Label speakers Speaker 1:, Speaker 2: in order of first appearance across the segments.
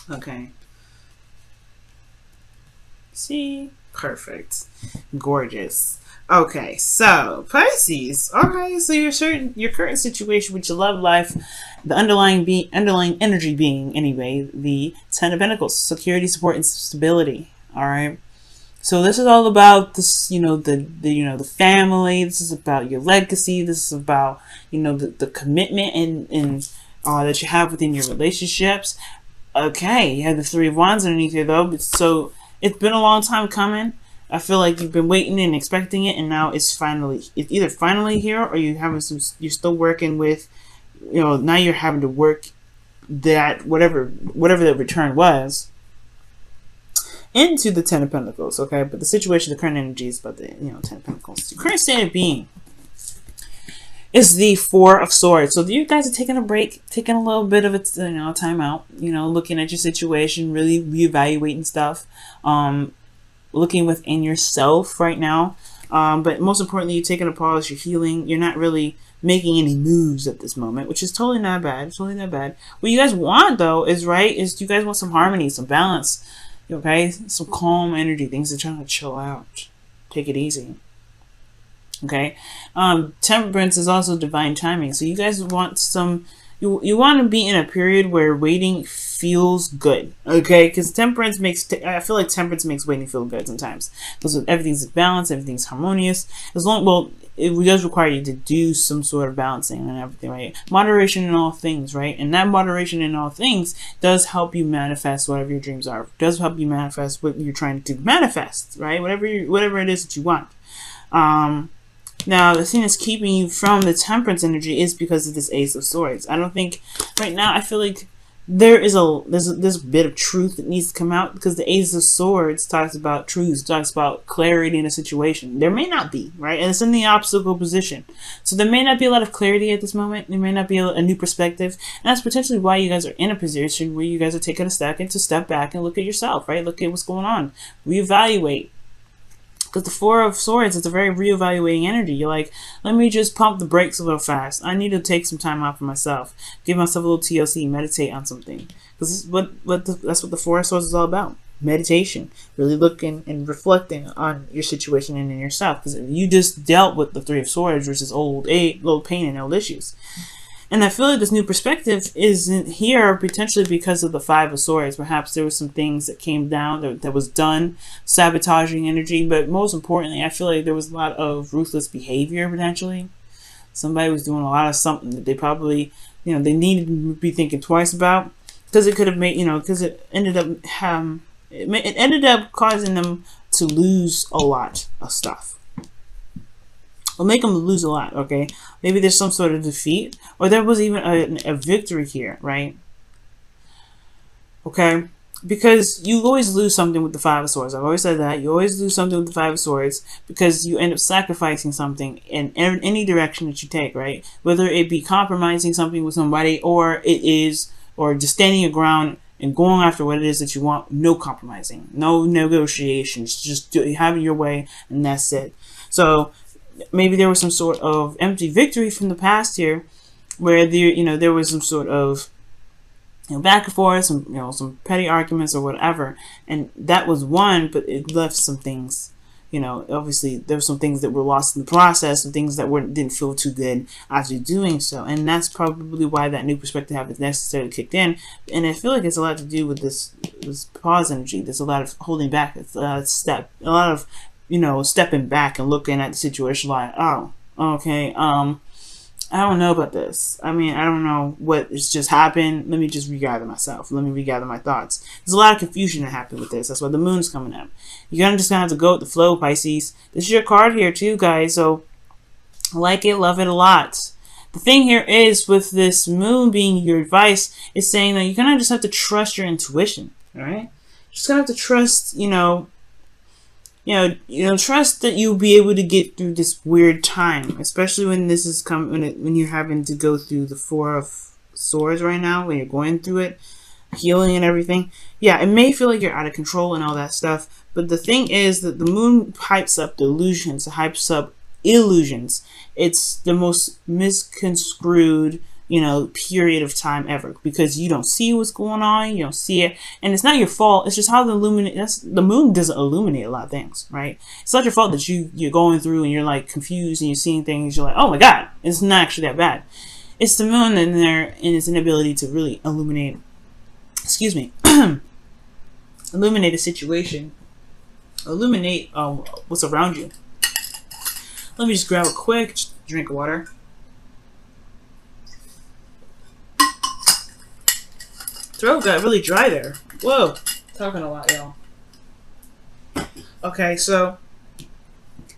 Speaker 1: Okay. See? Perfect. Gorgeous. Okay, so Pisces. Okay, so your current situation with your love life, the underlying energy being anyway, the Ten of Pentacles, security, support, and stability. All right. So this is all about this, the family. This is about your legacy. This is about, the commitment and that you have within your relationships. Okay, you have the Three of Wands underneath here though. So it's been a long time coming. I feel like you've been waiting and expecting it, and now it's either finally here, or you're still working with, now you're having to work that whatever the return was into the Ten of Pentacles, okay? But the situation, the current energy is about the, Ten of Pentacles. The current state of being is the Four of Swords. So you guys are taking a break, taking a little bit of a, time out, looking at your situation, really reevaluating stuff, looking within yourself right now. But most importantly, you're taking a pause, you're healing, you're not really making any moves at this moment, which is totally not bad. It's totally not bad. What you guys want though is you guys want some harmony, some balance. Okay, some calm energy, things are trying to chill out, take it easy. Okay, temperance is also divine timing. So you guys want you want to be in a period where waiting feels good. Okay, because temperance I feel like temperance makes waiting feel good sometimes. Because everything's balanced, everything's harmonious. It does require you to do some sort of balancing and everything, right? Moderation in all things, right? And that moderation in all things does help you manifest whatever your dreams are. It does help you manifest what you're trying to manifest, right? Whatever it is that you want. Now, the thing that's keeping you from the temperance energy is because of this Ace of Swords. I don't think right now. I feel like there's a bit of truth that needs to come out, because the Ace of Swords talks about truth, talks about clarity in a situation. There may not be, right? And it's in the obstacle position. So there may not be a lot of clarity at this moment. There may not be a new perspective. And that's potentially why you guys are in a position where you guys are taking a second to step back and look at yourself, right? Look at what's going on. Reevaluate. Because the Four of Swords is a very reevaluating energy. You're like, let me just pump the brakes a little fast. I need to take some time out for myself. Give myself a little TLC, meditate on something. Because that's what the Four of Swords is all about. Meditation. Really looking and reflecting on your situation and in yourself. Because you just dealt with the Three of Swords, which is old pain and old issues. And I feel like this new perspective isn't here potentially because of the Five of Swords. Perhaps there were some things that came down that was done, sabotaging energy. But most importantly, I feel like there was a lot of ruthless behavior potentially. Somebody was doing a lot of something that they probably, they needed to be thinking twice about, because it could have made, because it ended up causing them to lose a lot of stuff. Will make them lose a lot, okay? Maybe there's some sort of defeat, or there was even a victory here, right? Okay? Because you always lose something with the Five of Swords. I've always said that. You always lose something with the Five of Swords because you end up sacrificing something in any direction that you take, right? Whether it be compromising something with somebody, or just standing your ground and going after what it is that you want. No compromising. No negotiations. Just having your way, and that's it. So maybe there was some sort of empty victory from the past here, where there was some sort of back and forth, some petty arguments or whatever, and that was one, but it left some things. Obviously there were some things that were lost in the process, and things that didn't feel too good after doing so, and that's probably why that new perspective haven't necessarily kicked in. And I feel like it's a lot to do with this pause energy. There's a lot of holding back. It's a lot of stepping back and looking at the situation like, oh, okay, I don't know about this. I mean, I don't know what has just happened. Let me just regather myself. Let me regather my thoughts. There's a lot of confusion that happened with this. That's why the moon's coming up. You're just gonna have to go with the flow, Pisces. This is your card here too, guys. So like it, love it a lot. The thing here is, with this moon being your advice, it's saying that you're gonna just have to trust your intuition. All right, just gonna have to trust, trust that you'll be able to get through this weird time, especially when this is when you're having to go through the Four of Swords right now, when you're going through it, healing and everything. Yeah, it may feel like you're out of control and all that stuff, but the thing is that the moon hypes up delusions, hypes up illusions. It's the most misconstrued, period of time ever, because you don't see what's going on, you don't see it, and it's not your fault. It's just how the moon doesn't illuminate a lot of things, right? It's not your fault that you're going through and you're like confused and you're seeing things. You're like, oh my god, it's not actually that bad. It's the moon in there and its inability to really illuminate. Excuse me, illuminate a situation, illuminate what's around you. Let me just grab a quick drink of water. Throat got really dry there. Whoa, talking a lot, y'all. Okay, so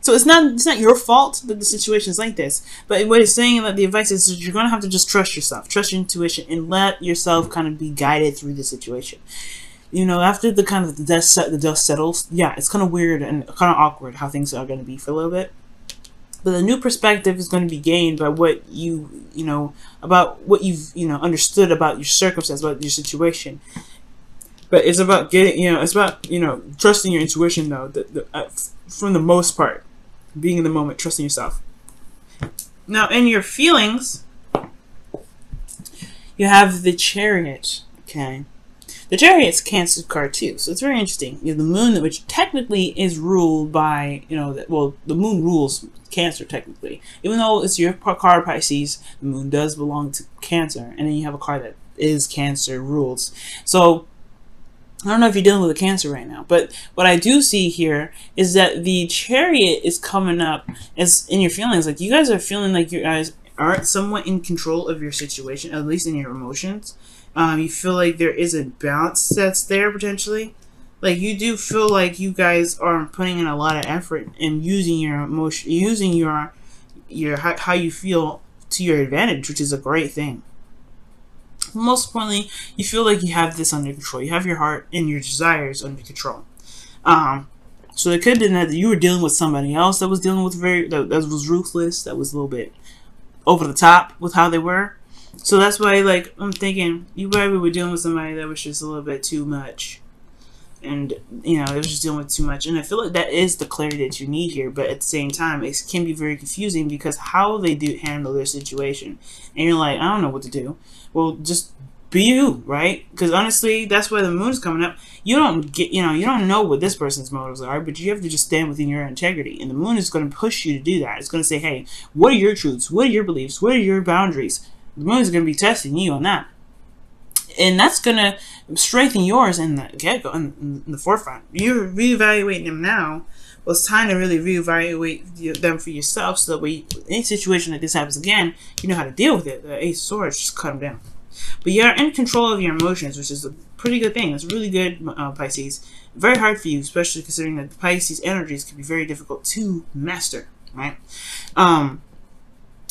Speaker 1: it's not your fault that the situation is like this. But what it's saying, that the advice is that you're gonna have to just trust yourself, trust your intuition, and let yourself kind of be guided through the situation. After the dust settles, yeah, it's kind of weird and kind of awkward how things are gonna be for a little bit. But the new perspective is going to be gained by what about what you've understood about your circumstance, about your situation. But it's about trusting your intuition, though. From the most part, being in the moment, trusting yourself. Now, in your feelings, you have the Chariot. Okay, the Chariot's Cancer card too, so it's very interesting. You have the Moon, which technically is ruled by the Moon rules Cancer technically, even though it's your card Pisces. The Moon does belong to Cancer, and then you have a card that is Cancer rules. So I don't know if you're dealing with a Cancer right now, but what I do see here is that the Chariot is coming up as in your feelings. Like, you guys are feeling like you guys are somewhat in control of your situation, at least in your emotions. You feel like there is a balance that's there potentially. Like, you do feel like you guys are putting in a lot of effort and using your emotion, using your how you feel to your advantage, which is a great thing. Most importantly, you feel like you have this under control. You have your heart and your desires under control. So it could have been that you were dealing with somebody else that was dealing with that was ruthless, that was a little bit over the top with how they were. So that's why, like, I'm thinking you probably were dealing with somebody that was just a little bit too much. And, it was just dealing with too much. And I feel like that is the clarity that you need here. But at the same time, it can be very confusing because how they do handle their situation. And you're like, I don't know what to do. Well, just be you, right? Because honestly, that's why the Moon's coming up. You don't know what this person's motives are, but you have to just stand within your integrity. And the Moon is going to push you to do that. It's going to say, hey, what are your truths? What are your beliefs? What are your boundaries? The Moon is going to be testing you on that. And that's going to strengthen yours in the get-go, in the forefront. You're reevaluating them now. Well, it's time to really reevaluate them for yourself, so that way, any situation like this happens again, you know how to deal with it. The Ace of Swords, just cut them down. But you're in control of your emotions, which is a pretty good thing. It's really good, Pisces. Very hard for you, especially considering that the Pisces energies can be very difficult to master, right?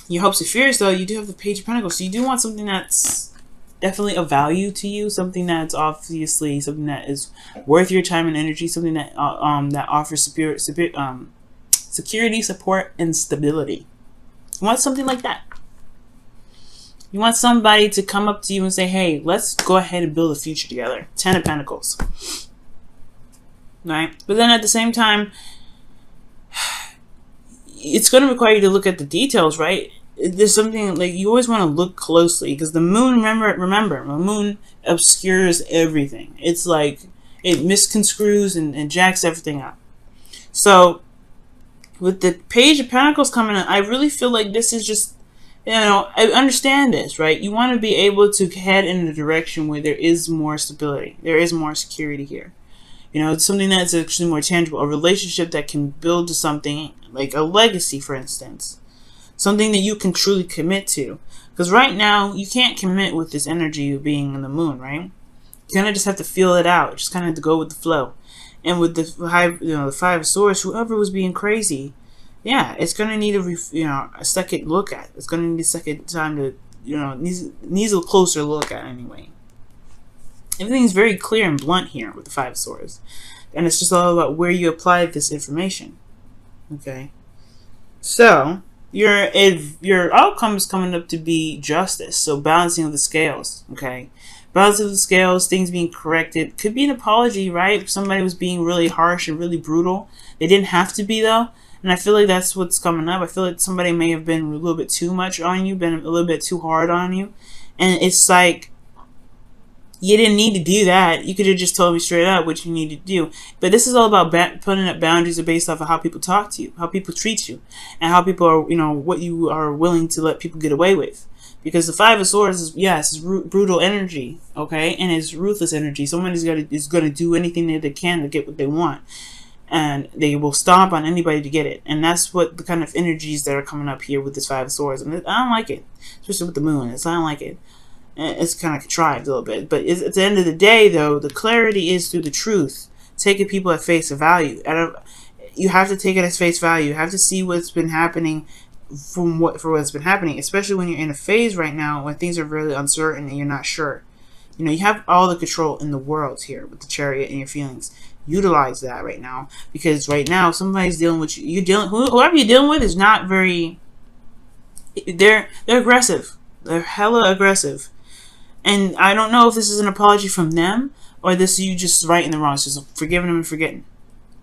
Speaker 1: Your hopes and fears, though, you do have the Page of Pentacles, so you do want something that's definitely of value to you, something that's obviously something that is worth your time and energy, something that that offers security, support, and stability. You want something like that. You want somebody to come up to you and say, hey, let's go ahead and build a future together. 10 of Pentacles. Right? But then at the same time, it's going to require you to look at the details, right? There's something like you always want to look closely, because the Moon, remember, the Moon obscures everything. It's like it misconstrues and jacks everything up. So with the Page of Pentacles coming in, I really feel like this is just, I understand this, right? You want to be able to head in a direction where there is more stability, there is more security here. It's something that's actually more tangible, a relationship that can build to something like a legacy, for instance. Something that you can truly commit to. Because right now, you can't commit with this energy of being in the Moon, right? You kind of just have to feel it out. Just kind of have to go with the flow. And with the Five of Swords, whoever was being crazy, yeah, it's going to need a second look at. It's going to need a second time to, needs a closer look at anyway. Everything's very clear and blunt here with the Five of Swords. And it's just all about where you apply this information. Okay? So your outcome is coming up to be justice. So balancing of the scales, okay? Balancing of the scales, things being corrected. Could be an apology, right? If somebody was being really harsh and really brutal. They didn't have to be, though. And I feel like that's what's coming up. I feel like somebody may have been a little bit too much on you, been a little bit too hard on you. And it's like, you didn't need to do that. You could have just told me straight up what you need to do. But this is all about putting up boundaries based off of how people talk to you, how people treat you, and how people are, what you are willing to let people get away with. Because the Five of Swords is, yes, brutal energy, okay? And it's ruthless energy. Someone is going to do anything that they can to get what they want. And they will stomp on anybody to get it. And that's what the kind of energies that are coming up here with this Five of Swords. And I don't like it. Especially with the moon. I don't like it. It's kind of contrived a little bit. But at the end of the day, though, the clarity is through the truth. Taking people at face value. You have to take it as face value. You have to see what's been happening for what's been happening. Especially when you're in a phase right now when things are really uncertain and you're not sure. You have all the control in the world here with the Chariot and your feelings. Utilize that right now. Because right now, somebody's dealing with you. Whoever you're dealing with is not very... They're aggressive. They're hella aggressive. And I don't know if this is an apology from them or this is you just righting the wrongs, just forgiving them and forgetting.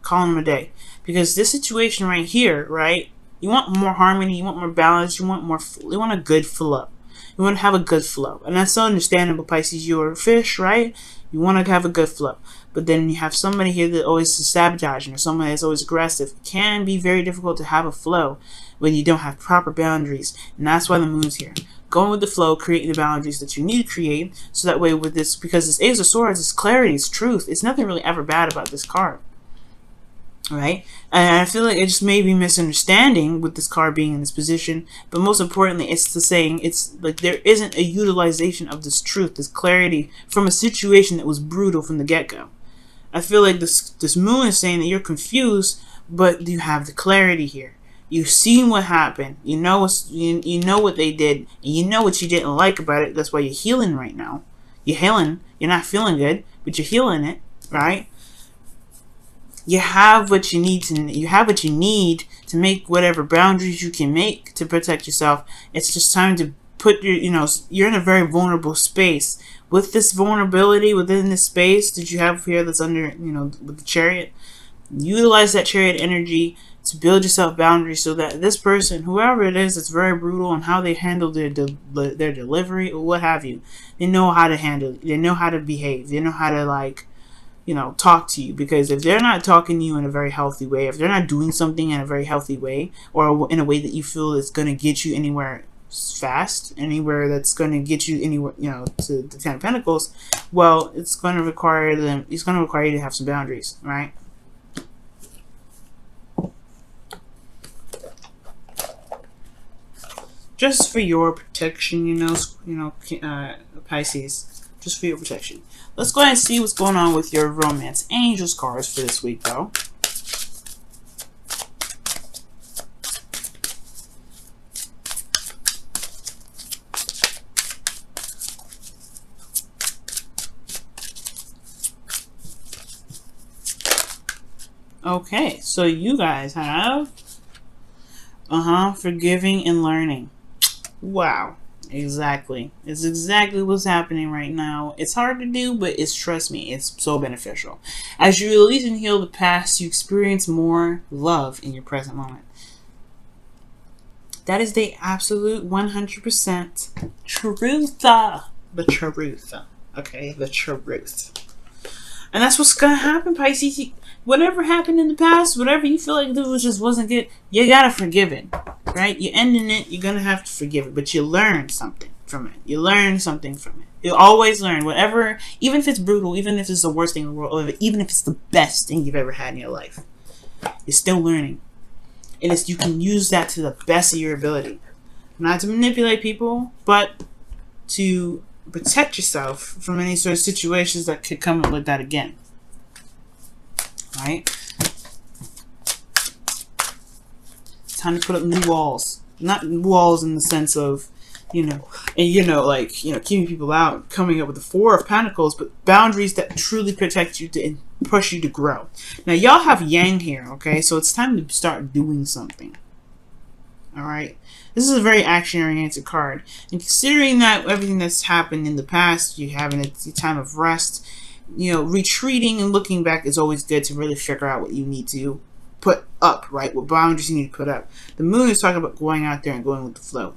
Speaker 1: Calling them a day. Because this situation right here, right? You want more harmony, you want more balance, you want a good flow. You want to have a good flow. And that's so understandable, Pisces. You're a fish, right? You want to have a good flow. But then you have somebody here that always is sabotaging or someone that's always aggressive. It can be very difficult to have a flow when you don't have proper boundaries. And that's why the moon's here. Going with the flow, creating the boundaries that you need to create. So that way with this, because this Ace of Swords is clarity, it's truth. It's nothing really ever bad about this card. Right? And I feel like it just may be misunderstanding with this card being in this position. But most importantly, it's the saying, it's like there isn't a utilization of this truth, this clarity from a situation that was brutal from the get-go. I feel like this moon is saying that you're confused, but you have the clarity here. You've seen what happened. You know what they did, and you know what you didn't like about it. That's why you're healing right now. You're healing. You're not feeling good, but you're healing it, right? You have what you need to make whatever boundaries you can make to protect yourself. It's just time to put your, you're in a very vulnerable space. With this vulnerability within this space that you have here that's under, with the Chariot, utilize that Chariot energy to build yourself boundaries so that this person, whoever it is, that's very brutal on how they handle their delivery or what have you, they know how to handle it. They know how to behave. They know how to talk to you. Because if they're not talking to you in a very healthy way, if they're not doing something in a very healthy way, or in a way that you feel is going to get you anywhere fast, anywhere that's going to get you anywhere, to the Ten of Pentacles, well, it's going to require you to have some boundaries, right? Just for your protection, Pisces. Just for your protection. Let's go ahead and see what's going on with your romance angels cards for this week, though. Okay, so you guys have forgiving and learning. Wow. Exactly. It's exactly what's happening right now. It's hard to do, but trust me, it's so beneficial. As you release and heal the past, you experience more love in your present moment. That is the absolute 100% truth. The truth. Okay, the truth. And that's what's gonna happen, Pisces. Whatever happened in the past, whatever you feel like it just wasn't good, you gotta forgive it. Right? You're ending it, you're gonna have to forgive it. But you learn something from it. You learn something from it. You always learn. Whatever, even if it's brutal, even if it's the worst thing in the world, or even if it's the best thing you've ever had in your life, you're still learning. And you can use that to the best of your ability. Not to manipulate people, but to protect yourself from any sort of situations that could come up with that again. Right? It's time to put up new walls. Not walls in the sense of, keeping people out, coming up with the Four of Pentacles, but boundaries that truly protect you and push you to grow. Now, y'all have Yang here, okay? So it's time to start doing something. Alright? This is a very action-oriented card. And considering that everything that's happened in the past, you having a time of rest, retreating and looking back is always good to really figure out what you need to put up, right? What boundaries you need to put up. The moon is talking about going out there and going with the flow.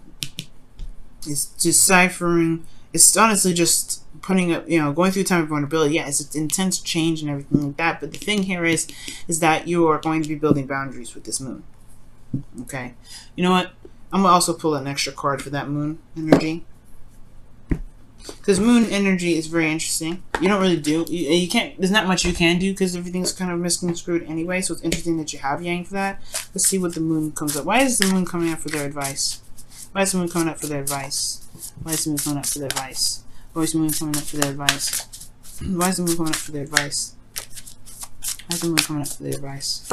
Speaker 1: It's deciphering. It's honestly just putting up, going through a time of vulnerability. Yeah, it's intense change and everything like that. But the thing here is that you are going to be building boundaries with this moon. Okay. You know what? I'm going to also pull an extra card for that moon energy. Because moon energy is very interesting. You don't really do. You can't. There's not much you can do because everything's kind of misconstrued anyway. So it's interesting that you have Yang for that. Let's see what the moon comes up. Why is the moon coming up for their advice? Why is the moon coming up for their advice? Why is the moon coming up for their advice? Why is the moon coming up for their advice? Why is the moon coming up for their advice? Why is the moon coming up for their advice?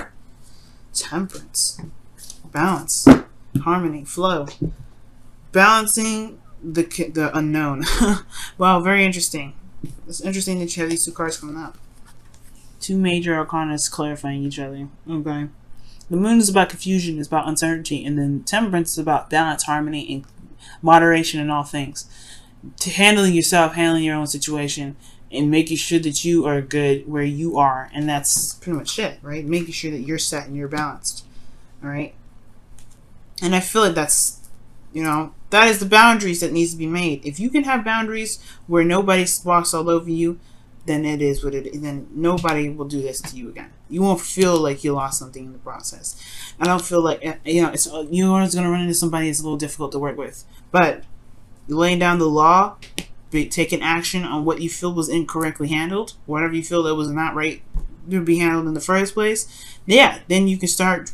Speaker 1: Temperance, balance, harmony, flow, balancing the unknown. Wow, very interesting. It's interesting that you have these two cards coming up. Two major arcana clarifying each other. Okay. The moon is about confusion, it's about uncertainty, and then temperance is about balance, harmony, and moderation in all things. To handling yourself, handling your own situation, and making sure that you are good where you are. And that's pretty much it, right? Making sure that you're set and you're balanced. Alright? And I feel like that's, that is the boundaries that needs to be made. If you can have boundaries where nobody walks all over you, then it is what it is. Then nobody will do this to you again. You won't feel like you lost something in the process. I don't feel like, you're always going to run into somebody that's a little difficult to work with. But laying down the law, taking action on what you feel was incorrectly handled, whatever you feel that was not right to be handled in the first place, yeah, then you can start,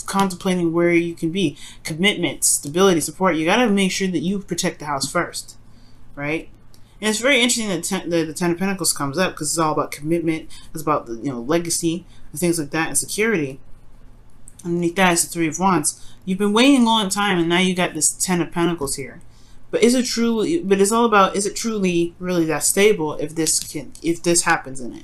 Speaker 1: contemplating where you can be. Commitment, stability, support. You got to make sure that you protect the house first, right? And it's very interesting that the Ten of Pentacles comes up because it's all about commitment. It's about the legacy and things like that and security. Underneath that is the Three of Wands. You've been waiting a long time, and now you got this Ten of Pentacles here. But is it truly? But it's all about, is it truly really that stable if this happens in it?